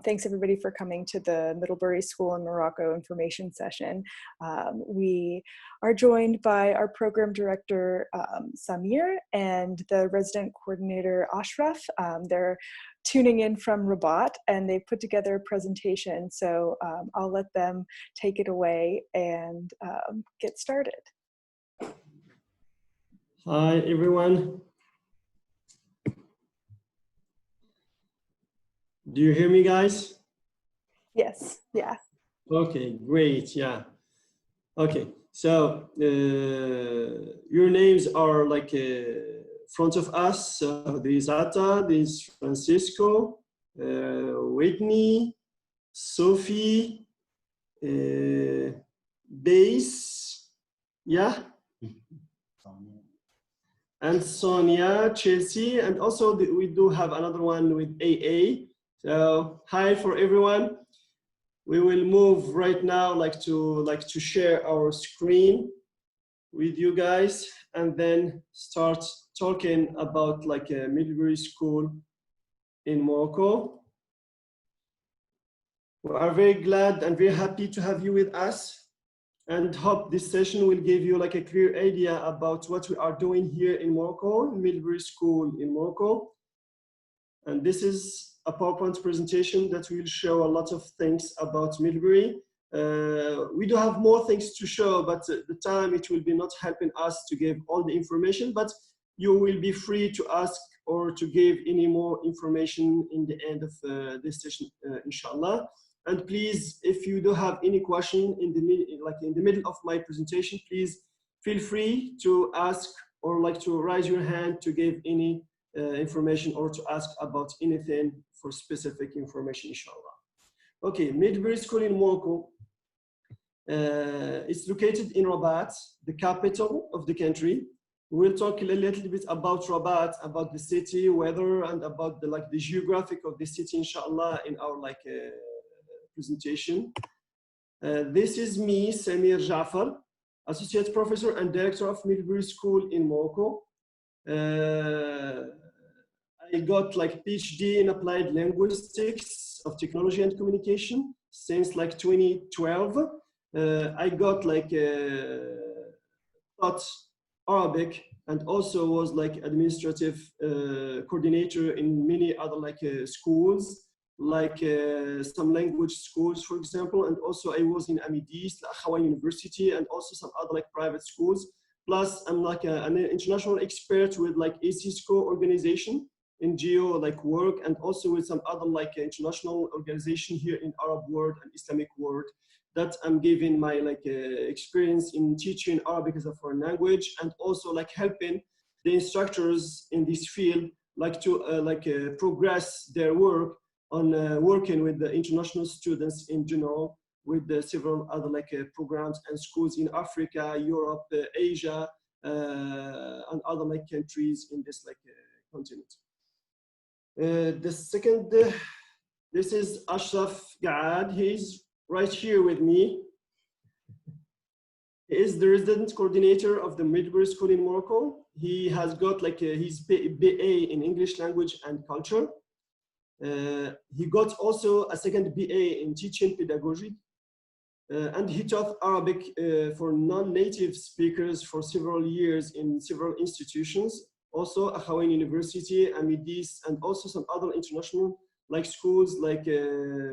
Thanks everybody for coming to the Middlebury School in Morocco information session. We are joined by our program director, Samir, and the resident coordinator, Achraf. They're tuning in from Rabat, and they've put together a presentation. So I'll let them take it away and get started. Hi, everyone. Do you hear me, guys? Yes, yeah. Okay, great, yeah. Okay, so your names are like front of us. So there's Atta, there's Francisco, Whitney, Sophie, Base, yeah? And Sonia, Chelsea, and also we do have another one with AA. So hi for everyone. We will move right now to share our screen with you guys and then start talking about a Middlebury School in Morocco. We are very glad and very happy to have you with us, and hope this session will give you a clear idea about what we are doing here in Morocco, Middlebury School in Morocco. And this is a PowerPoint presentation that will show a lot of things about Middlebury. We do have more things to show, but the time it will be not helping us to give all the information, but you will be free to ask or to give any more information in the end of this session, inshallah. And please, if you do have any question in the middle of my presentation, please feel free to ask or to raise your hand to give any information or to ask about anything for specific information, inshallah. Okay, Middlebury School in Morocco. It's located in Rabat, the capital of the country. We'll talk a little bit about Rabat, about the city, weather, and about the geographic of the city, inshallah, in our presentation. This is me, Samir Jaafar, Associate Professor and Director of Middlebury School in Morocco. I got PhD in Applied Linguistics of Technology and Communication since 2012. I got taught Arabic and also was administrative coordinator in many other schools, some language schools, for example, and also I was in Amidis, Achraf University, and also some other private schools. Plus, I'm an international expert with ACISCO organization in geo work, and also with some other international organization here in Arab world and Islamic world, that I'm giving my experience in teaching Arabic as a foreign language, and also helping the instructors in this field to progress their work on working with the international students in general, with several other programs and schools in Africa, Europe, Asia, and other countries in this continent. The second, this is Achraf Guaad. He's right here with me. He is the resident coordinator of the Middlebury School in Morocco. He has got his BA in English language and culture. He got also a second BA in teaching pedagogy. And he taught Arabic for non-native speakers for several years in several institutions. Also Achraf University, Amidis, and also some other international schools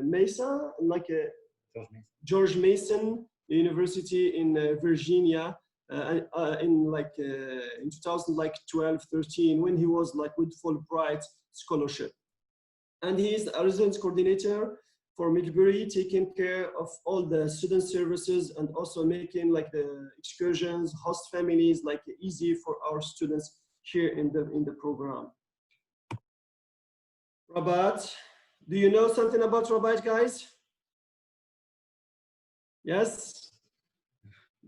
Mesa, George Mason University in Virginia in 2012-13, when he was with Fulbright scholarship. And he is a residence coordinator for Middlebury, taking care of all the student services and also making the excursions, host families easy for our students here in the program. Rabat, do you know something about Rabat, guys? Yes?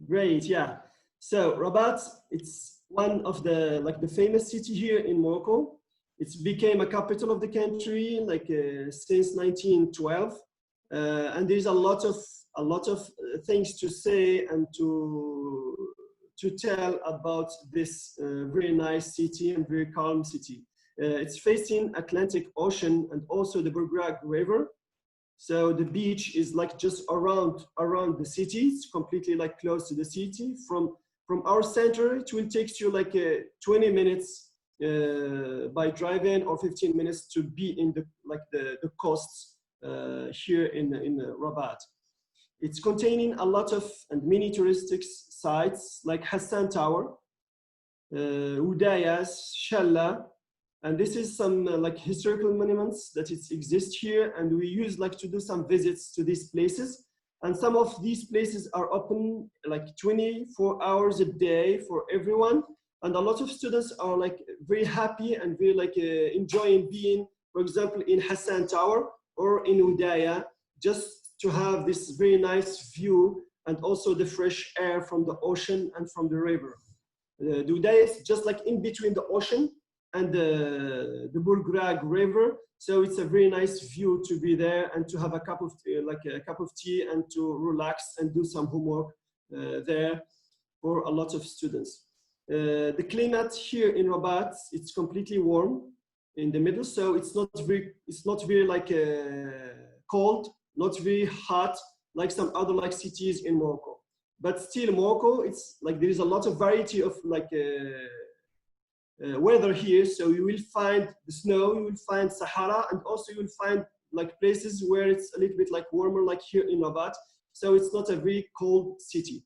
Great, yeah. So Rabat, it's one of the famous city here in Morocco. It's became a capital of the country since 1912, and there's a lot of things to say and to tell about this very nice city and very calm city. It's facing Atlantic Ocean and also the Guaad River, So the beach is like just around the city. It's completely like close to the city. From our center, it will take you like 20 minutes by driving, or 15 minutes to be in the coast here in Rabat. It's containing a lot of and many touristic sites like Hassan Tower, Udayas, Shalla, and this is some like historical monuments that exist here, and we use like to do some visits to these places. And some of these places are open like 24 hours a day for everyone, and a lot of students are like very happy and very like enjoying being, for example, in Hassan Tower or in Udaya, just to have this very nice view and also the fresh air from the ocean and from the river. The Udaya is just like in between the ocean and the Bulgrag River, so it's a very nice view to be there and to have a cup of tea and to relax and do some homework there for a lot of students. The climate here in Rabat, it's completely warm in the middle, so it's not very like cold, not very hot like some other like cities in Morocco. But still, Morocco, it's like there is a lot of variety of like weather here. So you will find the snow, you will find Sahara, and also you will find like places where it's a little bit like warmer, like here in Rabat. So it's not a very cold city.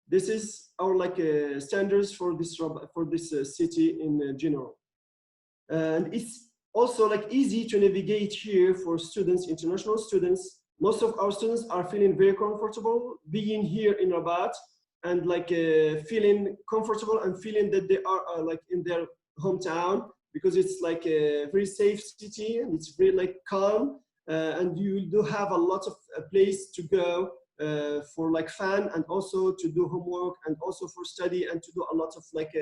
This is our like standards for this city in general. And it's also like easy to navigate here for students, international students. Most of our students are feeling very comfortable being here in Rabat, and like feeling comfortable and feeling that they are like in their hometown, because it's like a very safe city and it's very like calm, and you do have a lot of place to go for like fun, and also to do homework, and also for study, and to do a lot of like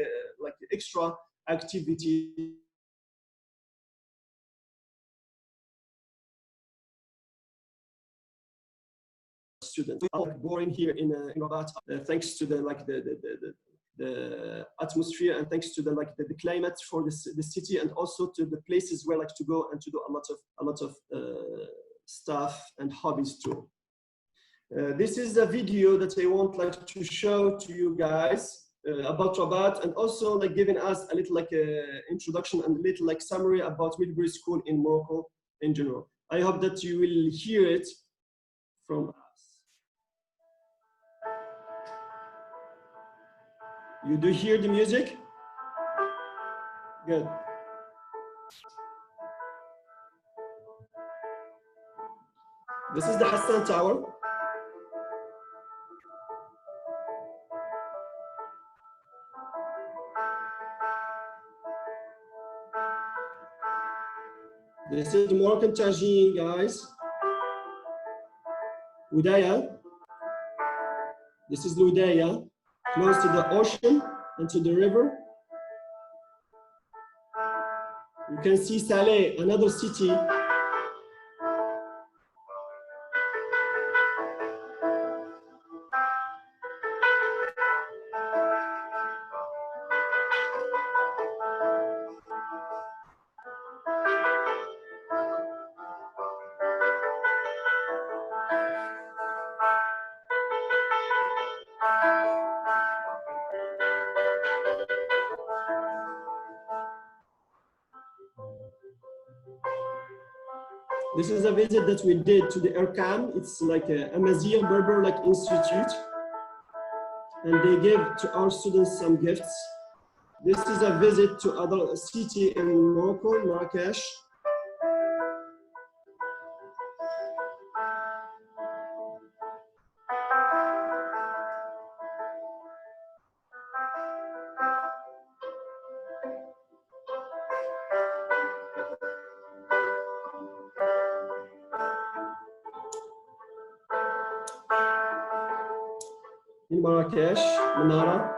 extra activity. Students are boring here in Rabat, thanks to the like the atmosphere, and thanks to the like the climate for the city, and also to the places where like to go and to do a lot of stuff and hobbies too. This is a video that I want like to show to you guys about Rabat, and also like giving us a little like introduction and a little like summary about Midbury School in Morocco in general. I hope that you will hear it from us. You do hear the music? Good. This is the Hassan Tower. This is the Moroccan tagine, guys. Udaya. This is Udaya, close to the ocean and to the river. You can see Saleh, another city. This is a visit that we did to the Erkam. It's like a Amazigh Berber like institute, and they gave to our students some gifts. This is a visit to other city in Morocco, Marrakesh. In Marrakesh, Manara.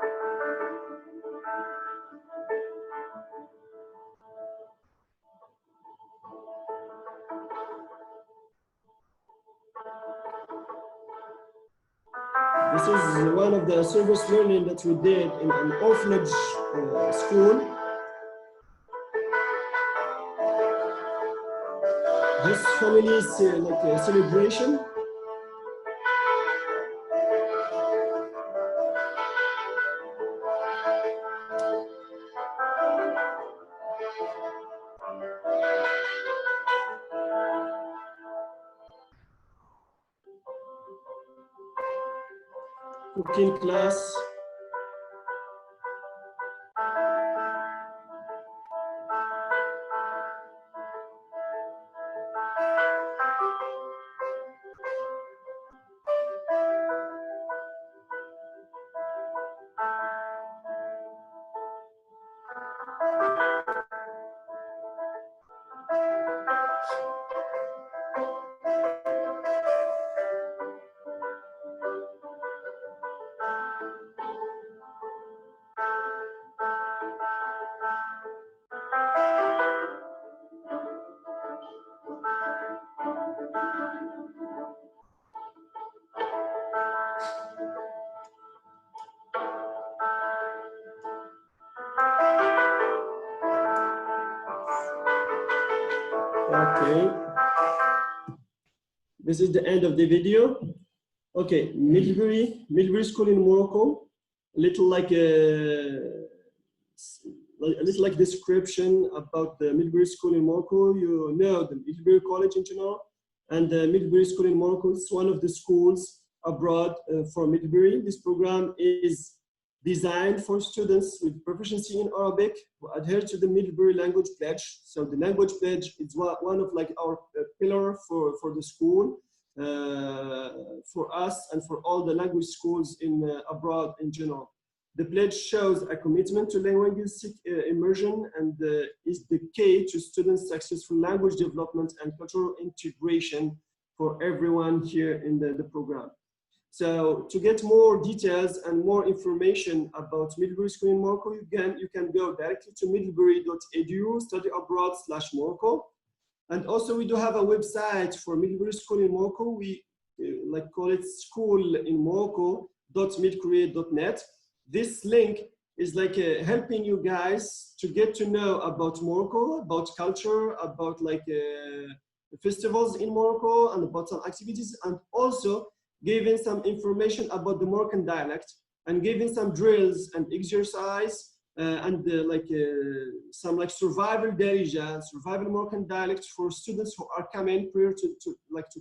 This is one of the service learning that we did in an orphanage school. This family's like a celebration. Cooking class. Okay, this is the end of the video. Okay, Middlebury School in Morocco. Little like a little like description about the Middlebury School in Morocco. You know the Middlebury College in general, and the Middlebury School in Morocco is one of the schools abroad for Middlebury. This program is designed for students with proficiency in Arabic who adhere to the Middlebury Language Pledge. So the Language Pledge is one of like our pillar for the school, for us and for all the language schools in abroad in general. The pledge shows a commitment to linguistic immersion and is the key to students' successful language development and cultural integration for everyone here in the program. So to get more details and more information about Middlebury School in Morocco, you can go directly to middlebury.edu, study abroad/Morocco. And also we do have a website for Middlebury School in Morocco. We like call it schoolinmorocco.midcareer.net. This link is like helping you guys to get to know about Morocco, about culture, about like festivals in Morocco and about some activities, and also giving some information about the Moroccan dialect and giving some drills and exercise and some like survival darija, survival Moroccan dialect for students who are coming prior to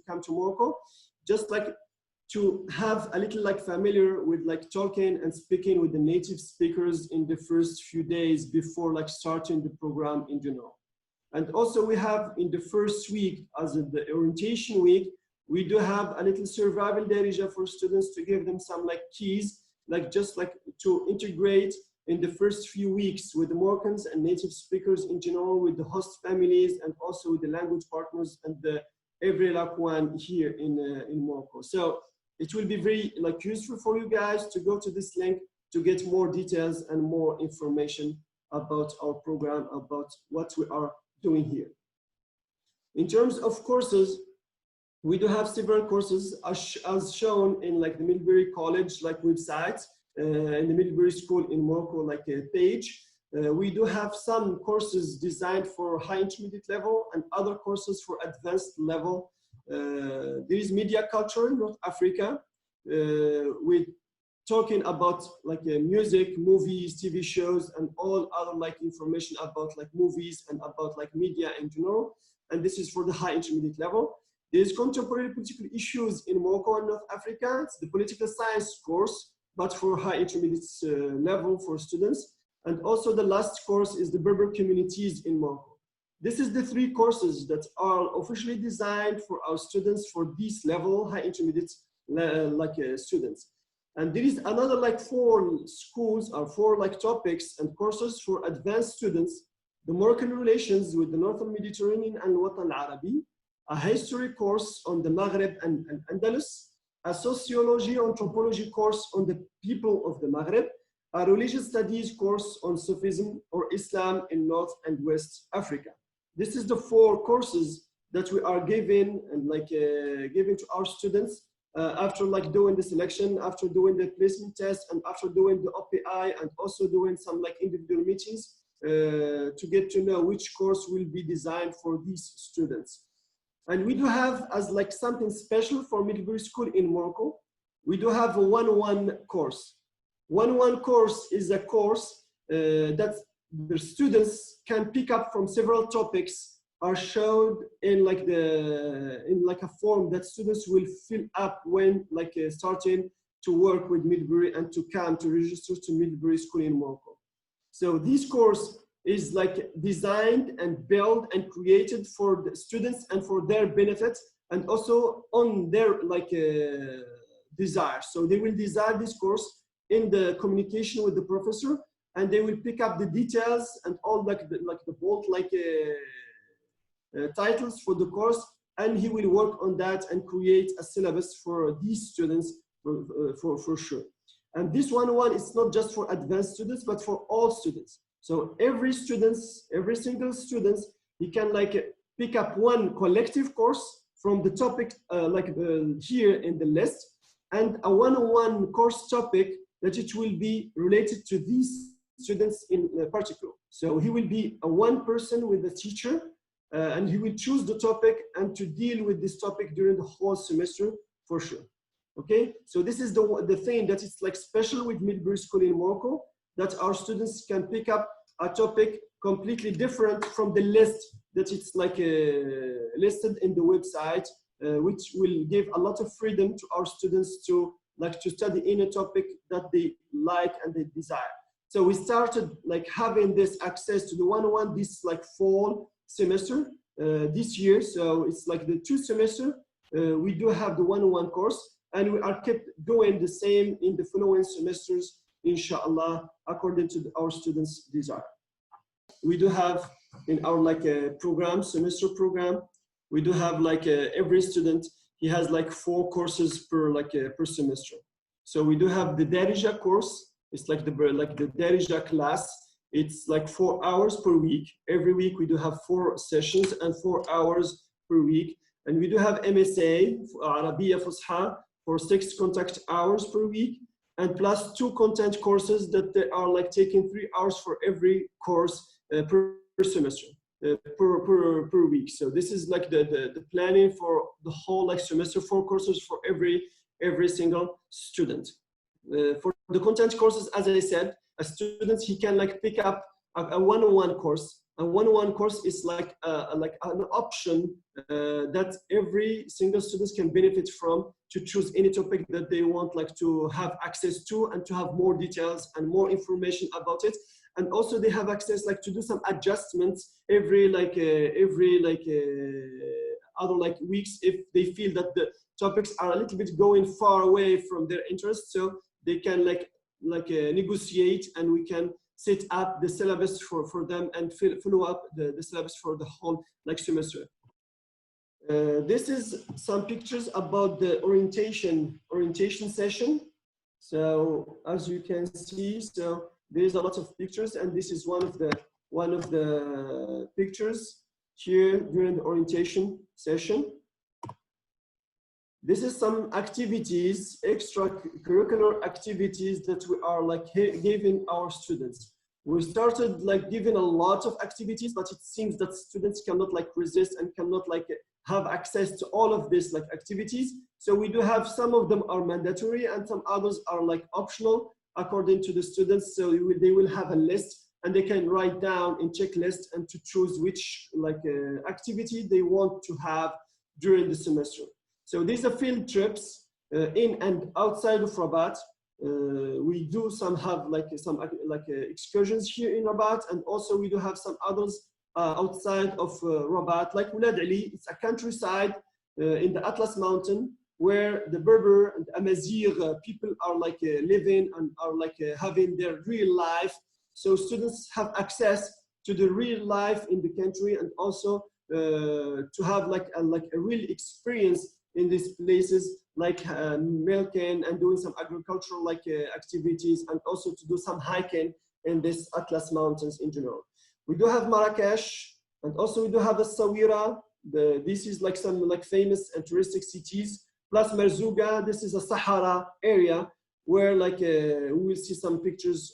come to Morocco, just like to have a little like familiar with like talking and speaking with the native speakers in the first few days before like starting the program in general. And also we have in the first week, as the orientation week, we do have a little survival darija for students to give them some like keys, like just like to integrate in the first few weeks with the Moroccans and native speakers in general, with the host families and also with the language partners and the every one here in Morocco. So it will be very like useful for you guys to go to this link to get more details and more information about our program, about what we are doing here. In terms of courses, we do have several courses as shown in like the Middlebury College like website and the Middlebury School in Morocco like a page. We do have some courses designed for high intermediate level and other courses for advanced level. There is media culture in North Africa. With talking about like music, movies, TV shows, and all other like information about like movies and about like media in general. And this is for the high intermediate level. There's contemporary political issues in Morocco and North Africa. It's the political science course, but for high intermediate level for students. And also the last course is the Berber communities in Morocco. This is the three courses that are officially designed for our students for this level, high intermediate students. And there is another like 4 schools or 4 like topics and courses for advanced students: the Moroccan relations with the Northern Mediterranean and Watan Arabi, a history course on the Maghreb and Andalus, a sociology anthropology course on the people of the Maghreb, a religious studies course on Sufism or Islam in North and West Africa. This is the 4 courses that we are giving and like giving to our students after like doing the selection, after doing the placement test, and after doing the OPI, and also doing some like individual meetings to get to know which course will be designed for these students. And we do have as like something special for Middlebury School in Morocco. We do have a 1-1 course. 1-1 course is a course that the students can pick up from several topics are showed in like a form that students will fill up when starting to work with Middlebury and to come to register to Middlebury School in Morocco. So this course is like designed and built and created for the students and for their benefit and also on their desire. So they will design this course in the communication with the professor, and they will pick up the details and all the bold titles for the course, and he will work on that and create a syllabus for these students for sure. And this 1-1 is not just for advanced students, but for all students. So every single student, he can pick up one collective course from the topic here in the list, and a 1-on-1 course topic that it will be related to these students in particular. So he will be a one person with the teacher, and he will choose the topic and to deal with this topic during the whole semester for sure. Okay, so this is the thing that is special with Middlebury School in Morocco, that our students can pick up a topic completely different from the list that it's listed in the website, which will give a lot of freedom to our students to study in a topic that they like and they desire. So we started having this access to the 1-on-1 this fall semester this year. So it's the 2 semester. We do have the 1-on-1 course, and we are kept doing the same in the following semesters, inshallah, according to our students' desire. We do have in our program, semester program, we do have every student, he has 4 courses per semester. So we do have the Darija course. It's the Darija class. It's 4 hours per week. Every week we do have 4 sessions and 4 hours per week. And we do have MSA, Arabiya Fusha, for 6 contact hours per week, and plus 2 content courses that they are taking 3 hours for every course per semester, per week. So this is the planning for the whole semester, 4 courses for every single student. For the content courses, as I said, a student, he can pick up a 1-on-1 course. A 1-on-1 course is an option that every single student can benefit from to choose any topic that they want to have access to and to have more details and more information about it. And also they have access to do some adjustments every other weeks if they feel that the topics are a little bit going far away from their interest. So they can negotiate, and we can set up the syllabus for them and follow up the syllabus for the whole semester. This is some pictures about the orientation session. So as you can see, so there's a lot of pictures, and this is one of the pictures here during the orientation session. This is some activities, extracurricular activities that we are giving our students. We started giving a lot of activities, but it seems that students cannot resist and cannot have access to all of these activities. So we do have some of them are mandatory and some others are optional according to the students. So they will have a list, and they can write down in checklist and to choose which activity they want to have during the semester. So these are field trips in and outside of Rabat. We do some excursions here in Rabat, and also we do have some others outside of Rabat, like Wulad Ali. It's a countryside in the Atlas Mountain where the Berber and Amazigh people are living and are having their real life. So students have access to the real life in the country, and also to have a real experience in these places, milking and doing some agricultural activities, and also to do some hiking in this Atlas Mountains in general. We do have Marrakesh, and also we do have Essaouira. This is some famous and touristic cities, plus Merzouga. This is a Sahara area where we will see some pictures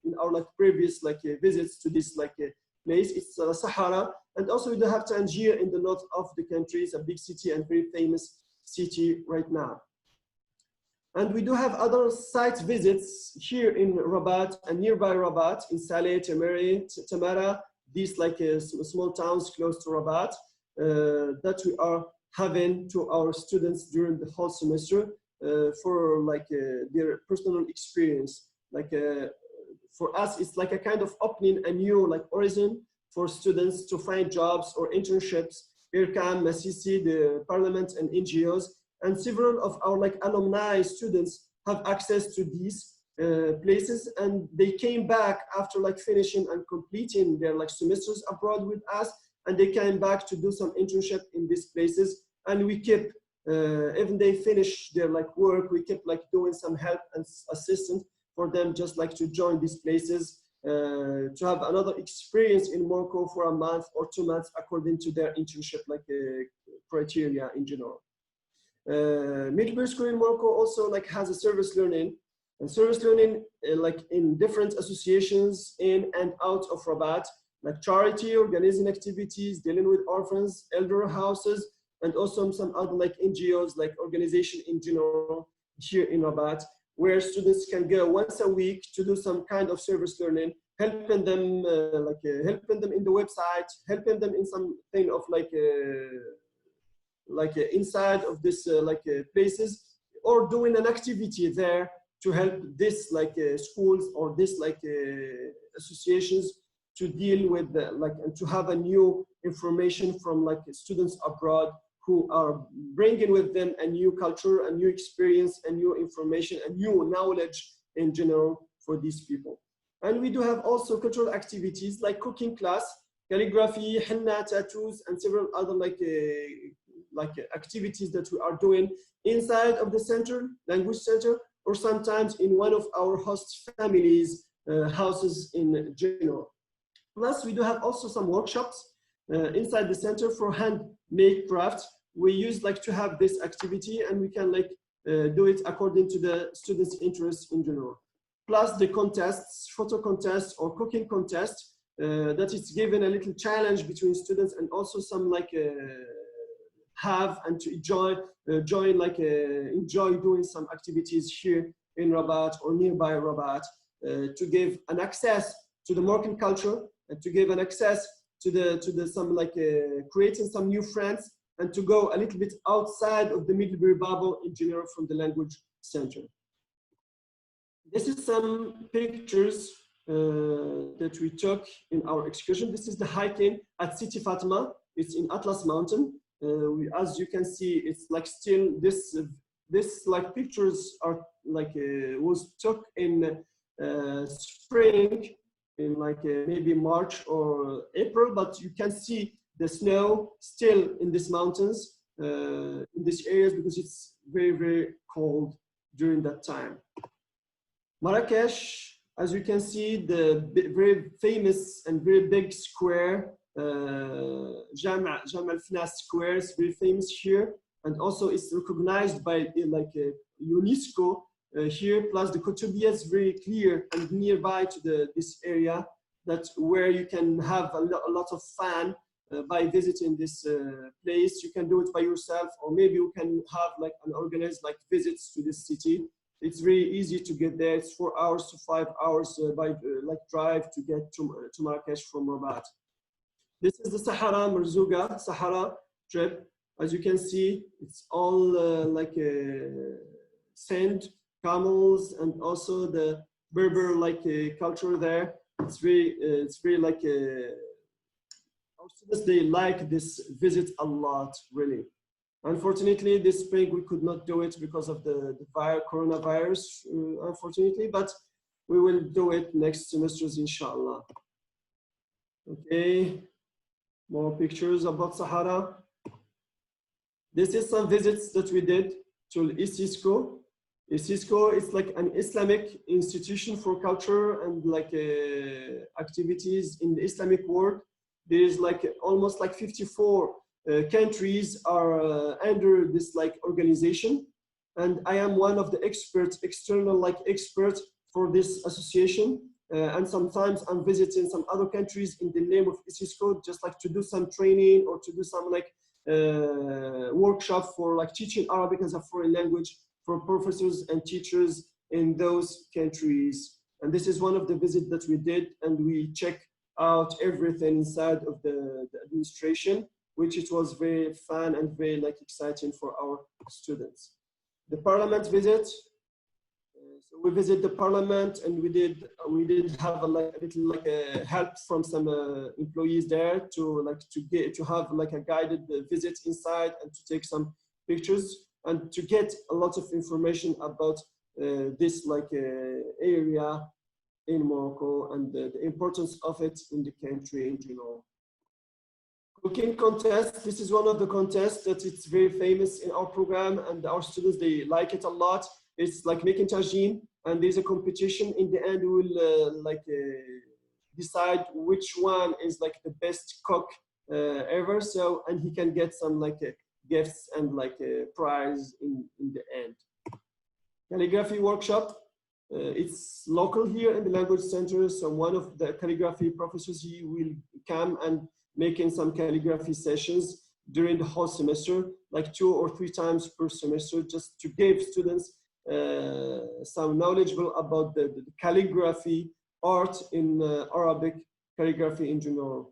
in our previous visits to this place. It's Sahara, And also we do have Tangier in the north of the country. It's a big city and very famous city right now. And we do have other site visits here in Rabat and nearby Rabat, in Saleh, Tamara, these like small towns close to Rabat, that we are having to our students during the whole semester for like their personal experience. Like for us, it's like a kind of opening a new like horizon for students to find jobs or internships. IRCAM, Masisi, the parliament and NGOs, and several of our like alumni students have access to these places, and they came back after like finishing and completing their like semesters abroad with us, and they came back to do some internship in these places, and we kept even they finish their like work, we kept like doing some help and assistance for them, just like to join these places, to have another experience in Morocco for a month or 2 months according to their internship like criteria in general. Middlebury School in Morocco also like has a service learning, and service learning like in different associations in and out of Rabat, like charity, organizing activities, dealing with orphans, elder houses, and also some other like NGOs, like organization in general here in Rabat, where students can go once a week to do some kind of service learning, helping them helping them in the website, helping them in something of inside of this places, or doing an activity there to help this schools or this associations to deal with and to have a new information from students abroad who are bringing with them a new culture, a new experience, a new information, a new knowledge in general for these people. And we do have also cultural activities like cooking class, calligraphy, henna, tattoos, and several other activities that we are doing inside of the center, language center, or sometimes in one of our host families' houses in general. Plus, we do have also some workshops inside the center for handmade crafts. We use to have this activity, and we can do it according to the students' interests in general. Plus the contests, photo contests or cooking contests, that is given a little challenge between students, and also some have and to enjoy doing some activities here in Rabat or nearby Rabat, to give an access to the Moroccan culture, and to give an access to creating some new friends, and to go a little bit outside of the Middlebury bubble in general from the language center. This is some pictures that we took in our excursion. This is the hiking at Sidi Fatima. It's in Atlas Mountain. As you can see, it's still this pictures are was took in spring, in maybe March or April, but you can see the snow still in these mountains, in these areas, because it's very, very cold during that time. Marrakesh, as you can see, the very famous and very big square, Jam' al-Fnas Square is very famous here, and also it's recognized by UNESCO here. Plus the Kutubiyya is very clear and nearby to this area, that where you can have a lot of fun by visiting this place. You can do it by yourself, or maybe you can have an organized visits to this city. It's very easy to get there. It's 4 hours to 5 hours by drive to get to Marrakesh from Rabat. This is the Sahara Merzouga Sahara trip. As you can see, it's all sand, camels, and also the Berber culture there. It's very our students, they like this visit a lot, really. Unfortunately, this spring we could not do it because of the coronavirus, unfortunately, but we will do it next semesters, inshallah. Okay, more pictures about Sahara. This is some visits that we did to ISISCO. ISISCO is an Islamic institution for culture and activities in the Islamic world. There is almost 54 countries are under this organization, and I am one of the experts, external experts for this association. and sometimes I'm visiting some other countries in the name of Cisco, just like to do some training or to do some like workshop for like teaching Arabic as a foreign language for professors and teachers in those countries. And this is one of the visits that we did, and we check out everything inside of the administration, which it was very fun and very like exciting for our students. The parliament visit. So we visit the parliament, and we did have a little like a help from some employees there to have like a guided visit inside and to take some pictures and to get a lot of information about this like area in Morocco and the importance of it in the country in general. Cooking contest. This is one of the contests that it's very famous in our program, and our students, they like it a lot. It's like making tagine, and there's a competition. In the end, we will decide which one is like the best cook ever. So, and he can get some like gifts and like a prize in the end. Calligraphy workshop. It's local here in the language center. So one of the calligraphy professors, he will come and making some calligraphy sessions during the whole semester, like 2 or 3 times per semester, just to give students some knowledgeable about the calligraphy art in Arabic calligraphy in general.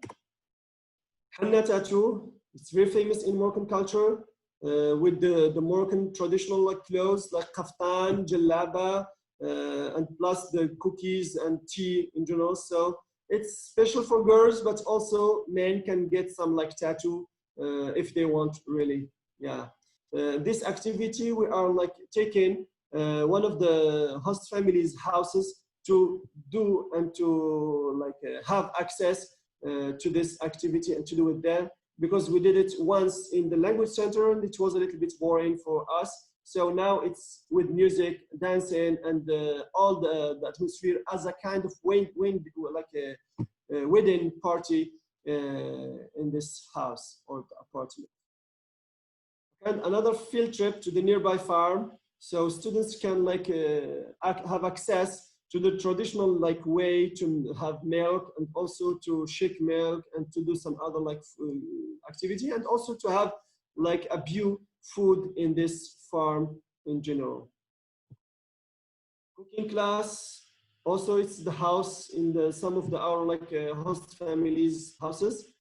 Henna tattoo, it's very famous in Moroccan culture with the Moroccan traditional like clothes like kaftan, jalaba, and plus the cookies and tea in general. So it's special for girls, but also men can get some like tattoo if they want really. Yeah. This activity we are like taking one of the host families' houses to do and to like have access to this activity and to do it there, because we did it once in the language center and it was a little bit boring for us. So now it's with music, dancing, and all the atmosphere as a kind of like a wedding party in this house or apartment. And another field trip to the nearby farm, so students can like have access to the traditional like way to have milk, and also to shake milk, and to do some other like activity, and also to have like a view food in this farm in general. Cooking class. Also, it's the house in the some of our like host families' houses.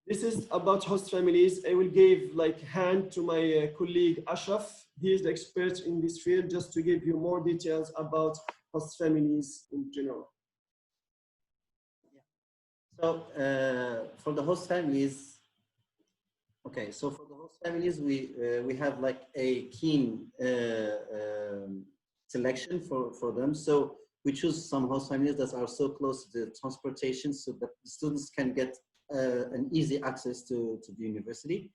This is about host families. I will give like hand to my colleague Achraf. He is the expert in this field, just to give you more details about host families in general. So for the host families, okay. So for the host families, we have like a keen selection for them. So we choose some host families that are so close to the transportation, so that the students can get an easy access to the university.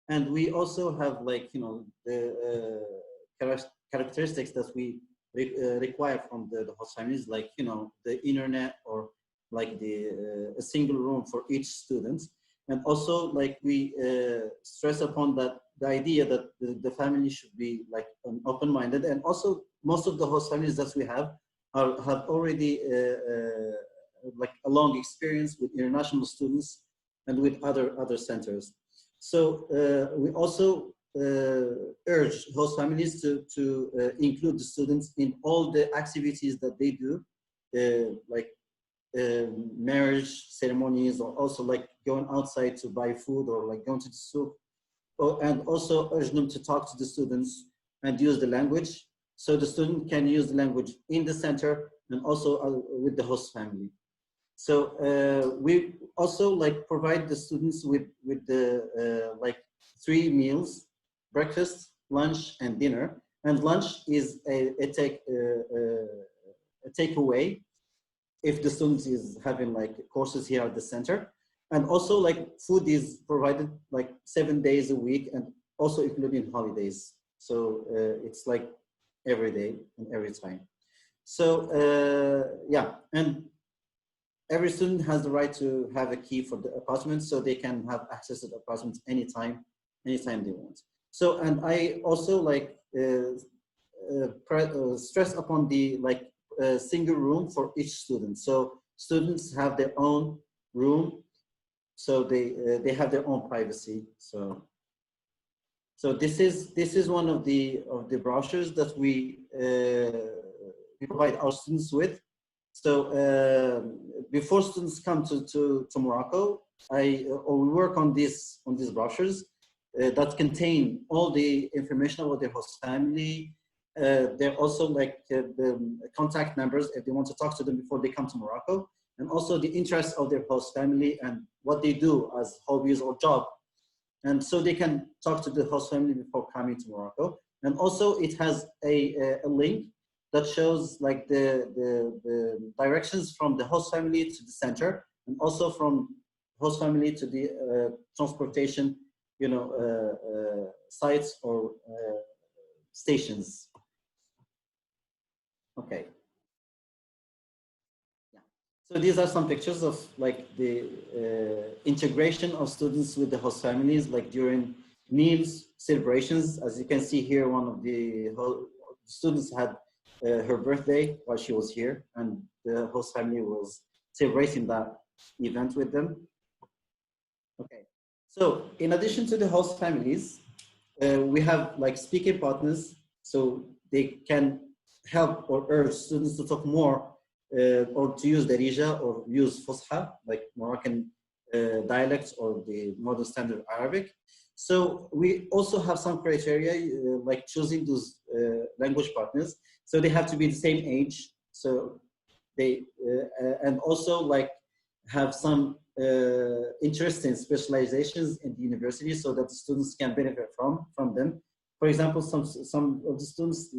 And we also have like, you know, the characteristics that we require from the host families, like, you know, the internet, or like a single room for each student. And also like we stress upon that the idea that the family should be like open-minded. And also most of the host families that we have already like a long experience with international students and with other centers. So we also urge host families to include the students in all the activities that they do, like marriage ceremonies, or also like going outside to buy food, or like going to the souk. And also urge them to talk to the students and use the language, so the student can use the language in the center and also with the host family. So we also like provide the students with the like 3 meals: breakfast, lunch, and dinner. And lunch is a takeaway if the student is having like courses here at the center. And also like food is provided like 7 days a week, and also including holidays. So it's like every day and every time. So yeah, and every student has the right to have a key for the apartment, so they can have access to the apartment anytime they want. So, and I also like stress upon the like a single room for each student. So students have their own room, so they have their own privacy. So this is one of the brochures that we provide our students with. So before students come to Morocco, we work on these brochures that contain all the information about their host family. They're also like the contact numbers if they want to talk to them before they come to Morocco, and also the interests of their host family and what they do as hobbies or job. And so they can talk to the host family before coming to Morocco. And also it has a link that shows like the directions from the host family to the center, and also from host family to the transportation, sites or stations. Okay. Yeah. So these are some pictures of like the integration of students with the host families, like during meals, celebrations. As you can see here, one of the students had her birthday while she was here, and the host family was celebrating that event with them. Okay. So in addition to the host families, we have like speaking partners, so they can help or urge students to talk more or to use Darija or use Fusha, like Moroccan dialects or the modern standard Arabic. So we also have some criteria like choosing those language partners. So they have to be the same age. So they and also like have some interest in specializations in the university, so that the students can benefit from them. For example, some of the students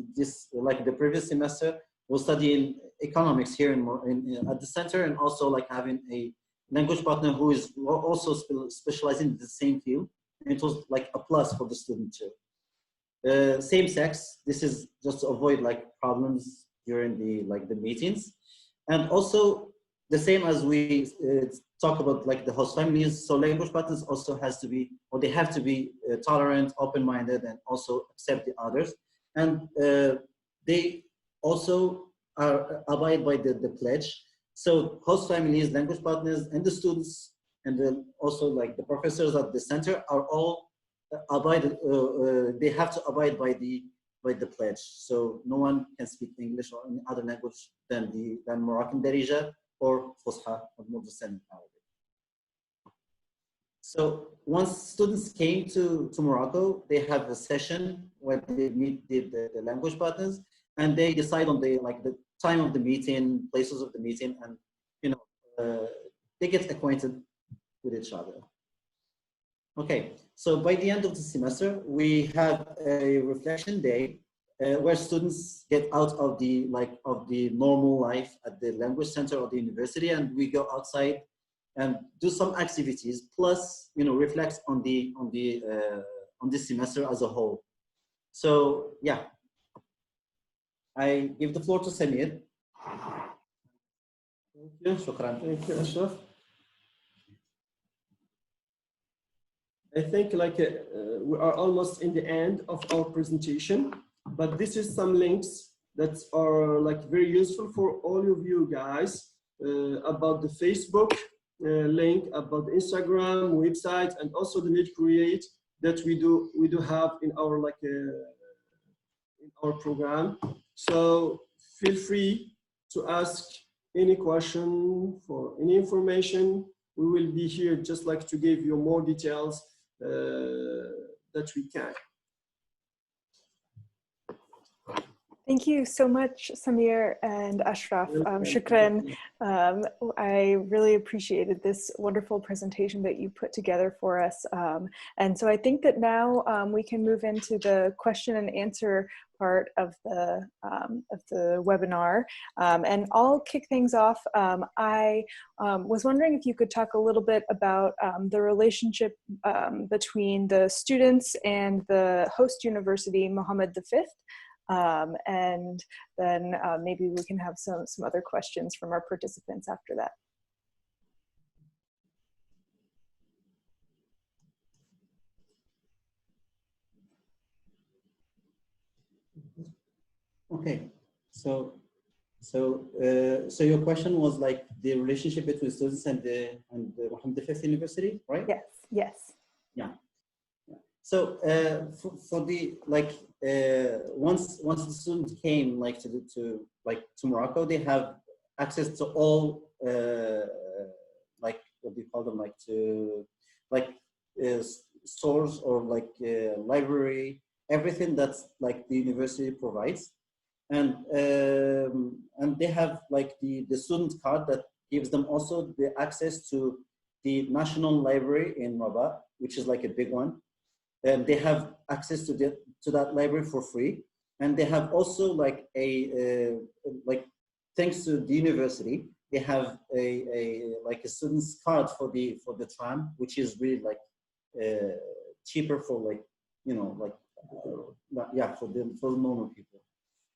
like the previous semester will study in economics here at the center, and also like having a language partner who is also specializing in the same field. And it was like a plus for the student too. Same sex. This is just to avoid like problems during the meetings, and also the same as we talk about like the host families. So language partners also has to be, or they have to be tolerant, open-minded, and also accept the others. And they also abide by the pledge. So host families, language partners, and the students, and then also like the professors at the center are all they have to abide by the pledge. So no one can speak English or any other language than Moroccan Darija or Fusha or Modern Arabic. So once students came to Morocco, they have a session where they meet the language partners, and they decide on the time of the meeting, places of the meeting, and they get acquainted with each other. Okay, so by the end of the semester, we have a reflection day where students get out of the normal life at the language center of the university, and we go outside and do some activities, plus reflect on the semester as a whole. So yeah, I give the floor to Samir. Thank you. Shukran. Thank you, Achraf. I think we are almost in the end of our presentation, but this is some links that are very useful for all of you guys about the Facebook link, about the Instagram website, and also the Mid Create that we do have in our in our program. So feel free to ask any question for any information. We will be here just to give you more details that we can. Thank you so much, Samir and Achraf. Shukran. I really appreciated this wonderful presentation that you put together for us. And so I think that now we can move into the question and answer part of the webinar. And I'll kick things off. I was wondering if you could talk a little bit about the relationship between the students and the host university, Mohammed V. And then maybe we can have some other questions from our participants after that. Okay, so So, so your question was like the relationship between students and the Mohammed V University, right? Yes, yes. Yeah. So for the like once the students came like to Morocco, they have access to all like what do you call them, like to like stores or like library, everything that's like the university provides, and they have like the student card that gives them also the access to the National Library in Rabat, which is like a big one. And they have access to that library for free, and they have also like like thanks to the university, they have like a student's card for the tram, which is really like cheaper for like like yeah, for the normal people.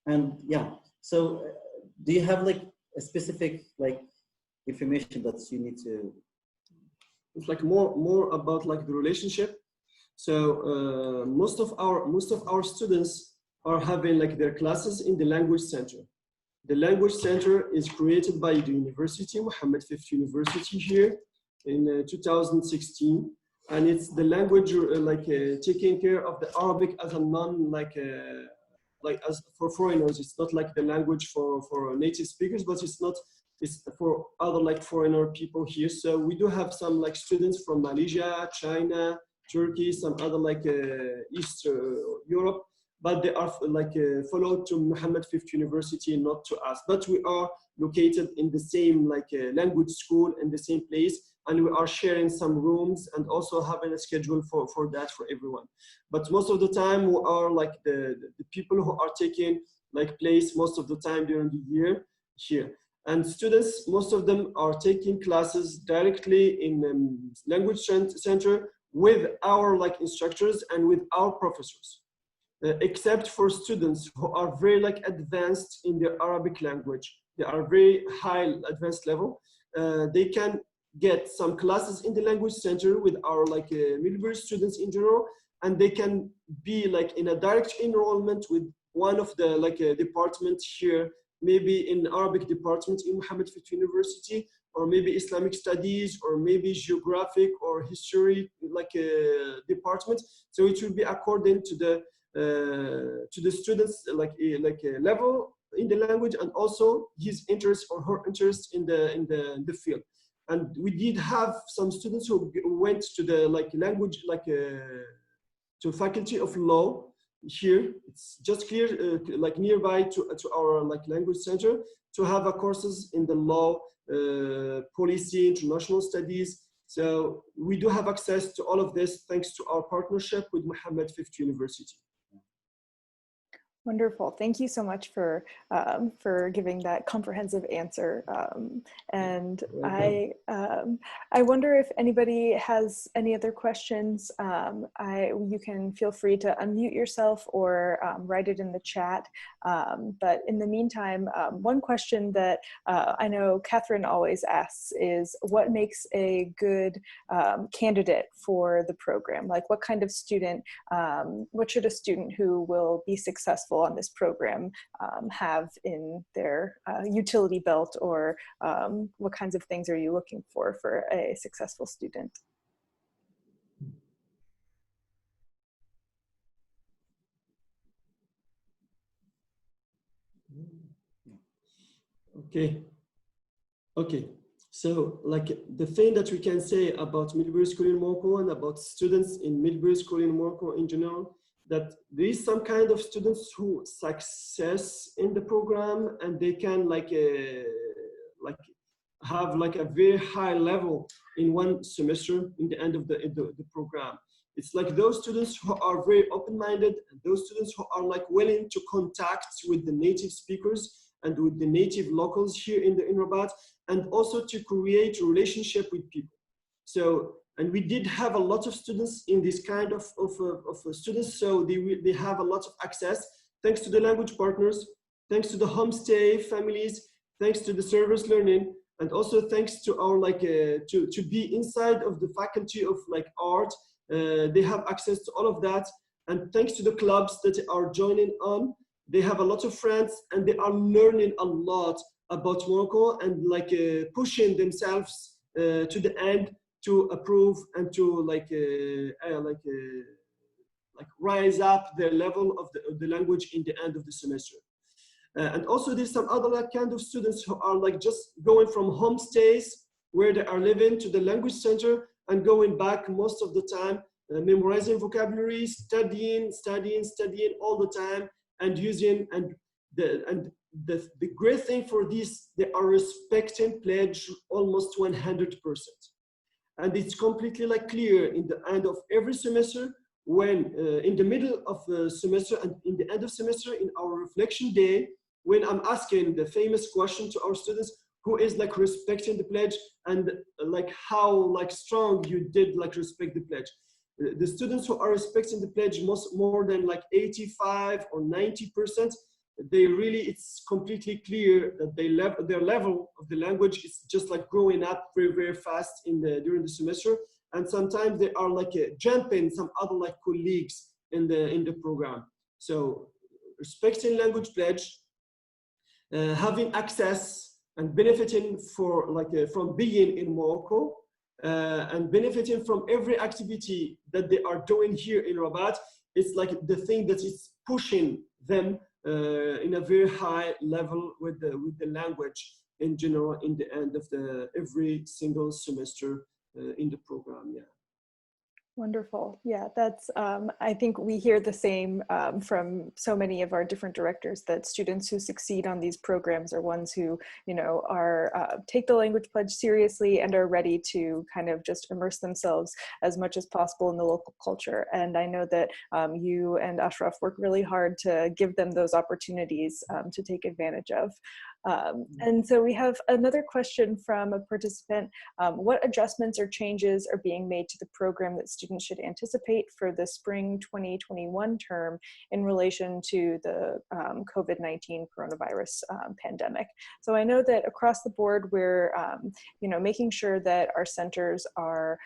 And yeah, so do you have like a specific like information that you need to? It's like more about like the relationship. So most of our students are having like their classes in the language center. The language center is created by the university, Mohammed V University here in 2016, and it's the language taking care of the Arabic as a non like as for foreigners. It's not like the language for native speakers, but it's for other like foreigner people here. So we do have some like students from Malaysia, China, Turkey, some other like East Europe, but they are like followed to Mohammed V University, not to us. But we are located in the same like language school in the same place, and we are sharing some rooms and also having a schedule for that for everyone. But most of the time we are like the people who are taking like place most of the time during the year here. And students, most of them are taking classes directly in language center with our like instructors and with our professors, except for students who are very like advanced in the Arabic language. They are very high advanced level. They can get some classes in the language center with our like military students in general, and they can be like in a direct enrollment with one of the like departments here, maybe in Arabic department in Mohammed V University, or maybe Islamic studies, or maybe geographic or history like a department. So it will be according to the students like a level in the language, and also his interest or her interest in the field. And we did have some students who went to the like language like to faculty of law here. It's just clear like nearby to our like language center, to have a courses in the law, policy, international studies. So we do have access to all of this thanks to our partnership with Mohammed V University. Wonderful. Thank you so much for giving that comprehensive answer. And I wonder if anybody has any other questions. You can feel free to unmute yourself or write it in the chat. But in the meantime, one question that I know Catherine always asks is, what makes a good candidate for the program? Like, what kind of student, what should a student who will be successful on this program have in their utility belt, or what kinds of things are you looking for a successful student? Okay. So like the thing that we can say about Midbury School in Morocco and about students in Midbury School in Morocco in general, that there is some kind of students who success in the program, and they can like have like a very high level in one semester in the end of the program. It's like those students who are very open-minded, and those students who are like willing to contact with the native speakers and with the native locals here in Rabat, and also to create a relationship with people. So, and we did have a lot of students in this kind of students, so they have a lot of access, thanks to the language partners, thanks to the homestay families, thanks to the service learning, and also thanks to our like, to be inside of the faculty of like art. They have access to all of that, and thanks to the clubs that are joining on, they have a lot of friends, and they are learning a lot about Morocco and like pushing themselves to the end to approve and to like rise up their level of the language in the end of the semester. And also there's some other like kind of students who are like just going from homestays where they are living to the language center and going back most of the time, memorizing vocabulary, studying all the time, and using the great thing for this, they are respecting pledge almost 100%. And it's completely like clear in the end of every semester, when in the middle of the semester and in the end of semester in our reflection day, when I'm asking the famous question to our students, who is like respecting the pledge and like how like strong you did like respect the pledge. The students who are respecting the pledge more than like 85 or 90%, they really, it's completely clear that their level of the language is just like growing up very, very fast during the semester. And sometimes they are like jumping some other like colleagues in the program. So respecting language pledge, having access and benefiting from being in Morocco, and benefiting from every activity that they are doing here in Rabat. It's like the thing that is pushing them in a very high level with the language in general in the end of every single semester in the program. Yeah. Wonderful. Yeah, that's, I think we hear the same from so many of our different directors, that students who succeed on these programs are ones who, you know, take the language pledge seriously and are ready to kind of just immerse themselves as much as possible in the local culture. And I know that you and Achraf work really hard to give them those opportunities to take advantage of. And so we have another question from a participant. What adjustments or changes are being made to the program that students should anticipate for the spring 2021 term in relation to the COVID-19 coronavirus pandemic? So I know that across the board, we're you know, making sure that our centers are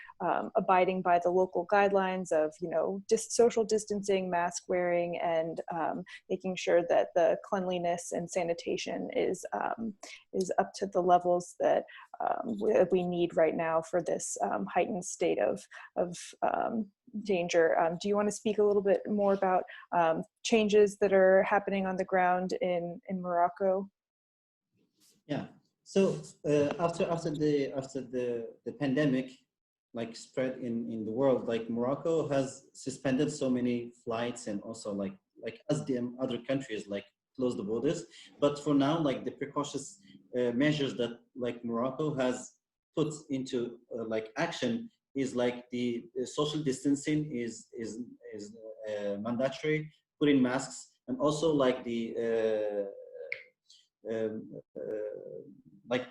abiding by the local guidelines of, you know, social distancing, mask wearing, and making sure that the cleanliness and sanitation is up to the levels that we need right now for this heightened state of danger. Do you want to speak a little bit more about changes that are happening on the ground in Morocco? Yeah. So after the pandemic like spread in the world, like Morocco has suspended so many flights, and also like as the other countries like close the borders. But for now, like the precautious measures that like Morocco has put into like action is like the social distancing is mandatory, putting masks, and also like the like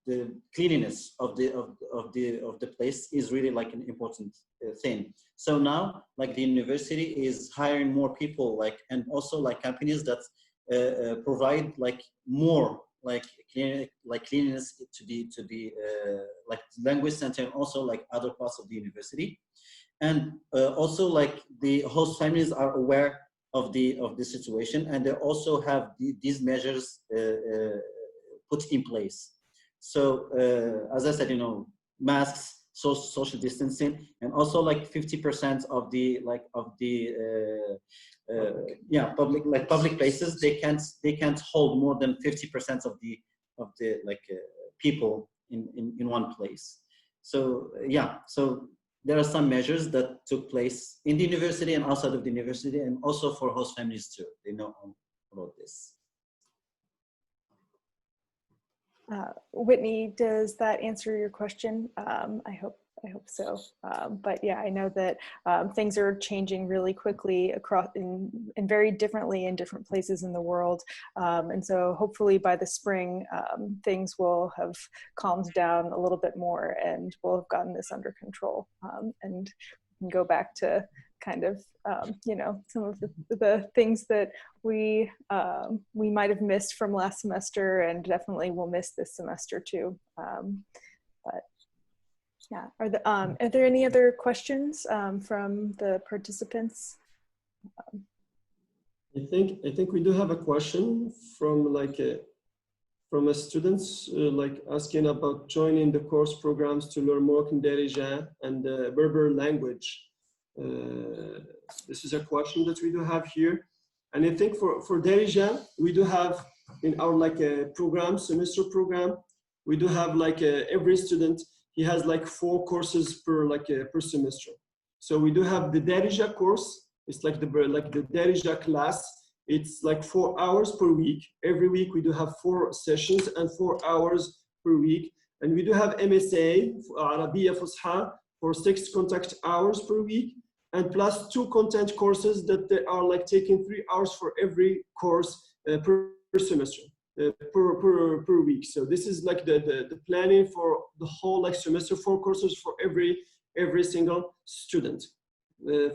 the cleanliness of the place is really like an important thing. So now like the university is hiring more people, like, and also like companies that provide like more like cleanliness to the like language center, and also like other parts of the university. And also like the host families are aware of the situation, and they also have these measures put in place. So as I said, you know, masks, social distancing, and also like 50% of the public places, they can't hold more than 50% of the people in one place. So yeah, so there are some measures that took place in the university and outside of the university, and also for host families too. They know about this. Whitney, does that answer your question? I hope so. But yeah, I know that things are changing really quickly across and very differently in different places in the world. And so hopefully by the spring, things will have calmed down a little bit more, and we'll have gotten this under control, and can go back to kind of, you know, some of the things that we might have missed from last semester, and definitely will miss this semester too. But yeah, are there any other questions from the participants? I think we do have a question from from a students like asking about joining the course programs to learn Moroccan Darija and Berber language. This is a question that we do have here, and I think for Darija we do have in our program, semester program, we do have every student, he has 4 courses per per semester. So we do have the Darija course. It's like the Darija class. It's 4 hours per week. Every week we do have 4 sessions and 4 hours per week. And we do have MSA, Arabiya Fusha, for 6 contact hours per week, and plus 2 content courses that they are taking 3 hours for every course per semester, per week. So this is the planning for the whole semester, 4 courses for every single student.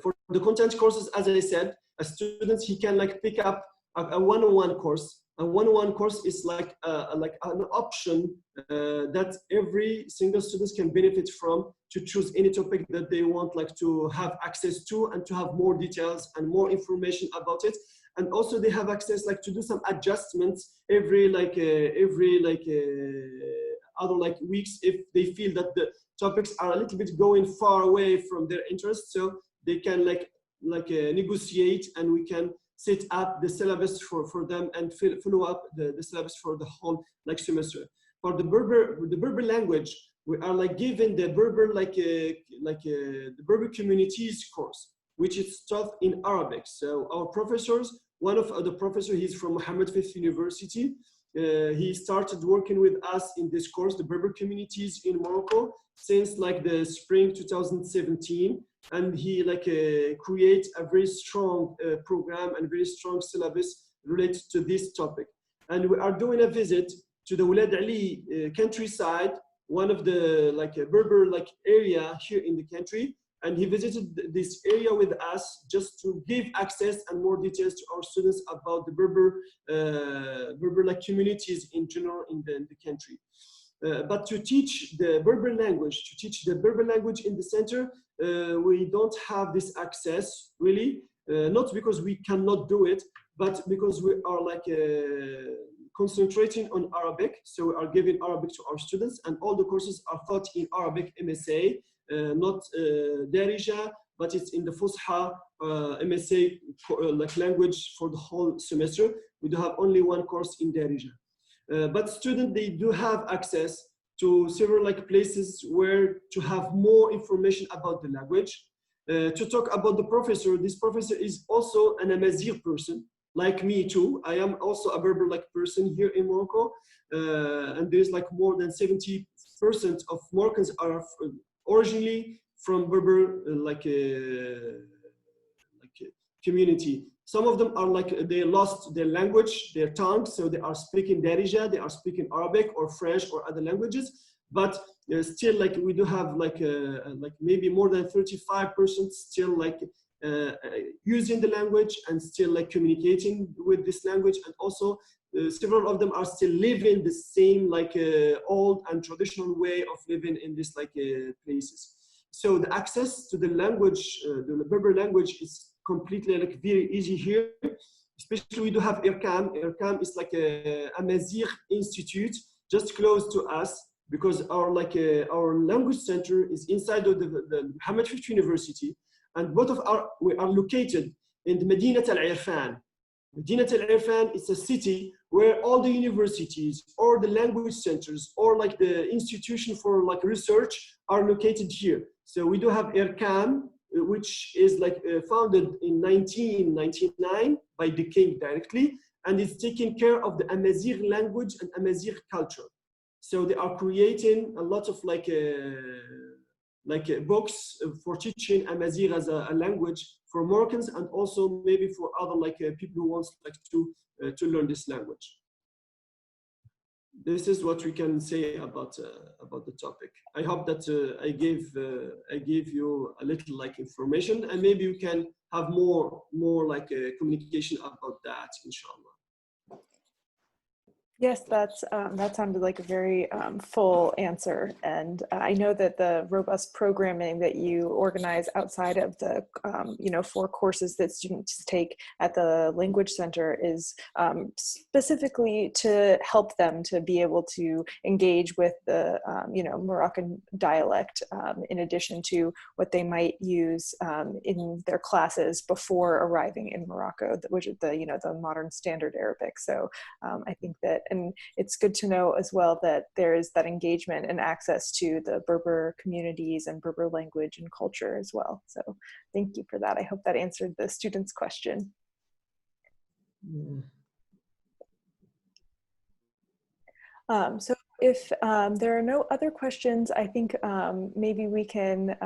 For the content courses, as I said, a student, he can pick up a one-on-one course. A one-on-one course is an option that every single student can benefit from to choose any topic that they want to have access to and to have more details and more information about it. And also they have access to do some adjustments every other weeks if they feel that the topics are a little bit going far away from their interest. So they can negotiate, and we can set up the syllabus for them and follow up the syllabus for the whole semester. For the Berber language, we are given the Berber the Berber communities course, which is taught in Arabic. So our professors, one of the professors, he's from Mohammed V University. He started working with us in this course, the Berber communities in Morocco, since the spring 2017. And he creates a very strong program and very strong syllabus related to this topic. And we are doing a visit to the Walad Ali countryside, one of the Berber area here in the country. And he visited this area with us just to give access and more details to our students about the Berber communities in general in the country. But to teach the Berber language, in the center, we don't have this access really, not because we cannot do it, but because we are concentrating on Arabic. So we are giving Arabic to our students, and all the courses are taught in Arabic MSA, not Darija, but it's in the Fusha MSA language for the whole semester. We do have only 1 course in Darija. But students, they do have access to several places where to have more information about the language. To talk about the professor, this professor is also an Amazigh person, like me too. I am also a Berber person here in Morocco, and there's more than 70% of Moroccans are originally from Berber community. Some of them are they lost their language, their tongue, so they are speaking Darija, they are speaking Arabic or French or other languages, but still we do have maybe more than 35% still using the language and still communicating with this language, and also several of them are still living the same old and traditional way of living in these places. So the access to the language, the Berber language, is completely very easy here. Especially we do have IRCAM. IRCAM is a Amazigh institute just close to us, because our language center is inside of the Mohammed V University, and both of we are located in the Medinat al-Irfan. Medinat al-Irfan is a city where all the universities or the language centers or the institution for research are located here. So we do have IRCAM, which is founded in 1999 by the king directly, and is taking care of the Amazigh language and Amazigh culture. So they are creating a lot of books for teaching Amazigh as a language for Moroccans, and also maybe for other people who want to learn this language. This is what we can say about the topic. I hope that I gave you a little information, and maybe you can have more communication about that, inshallah. Yes, that sounded like a very full answer. And I know that the robust programming that you organize outside of the, 4 courses that students take at the Language Center is specifically to help them to be able to engage with the, Moroccan dialect, in addition to what they might use in their classes before arriving in Morocco, which is the modern standard Arabic. So I think that, and it's good to know as well that there is that engagement and access to the Berber communities and Berber language and culture as well. So thank you for that. I hope that answered the student's question. So if there are no other questions, I think maybe we can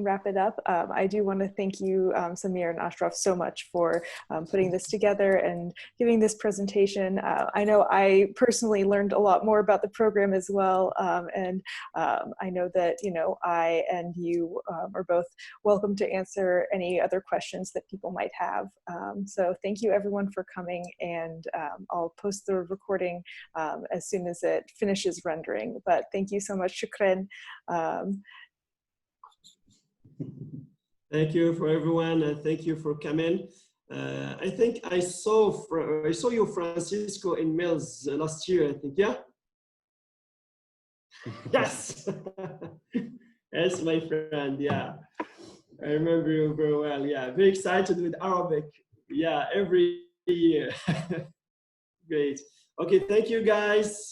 wrap it up. I do want to thank you, Samir and Achraf, so much for putting this together and giving this presentation. I know I personally learned a lot more about the program as well, and I know that I and you are both welcome to answer any other questions that people might have. So thank you everyone for coming, and I'll post the recording as soon as it finishes rendering. But thank you so much, shukran. Thank you for everyone, and thank you for coming. I think I saw you, Francisco, in Mills last year, I think, yeah? Yes! Yes, my friend, yeah. I remember you very well, yeah. Very excited with Arabic, yeah, every year. Great. Okay, thank you guys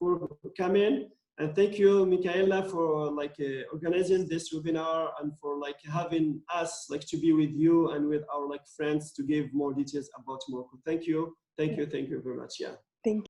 for coming, and thank you, Michaela, for organizing this webinar and for having us to be with you and with our friends to give more details about Morocco. Thank you very much. Yeah. Thank you.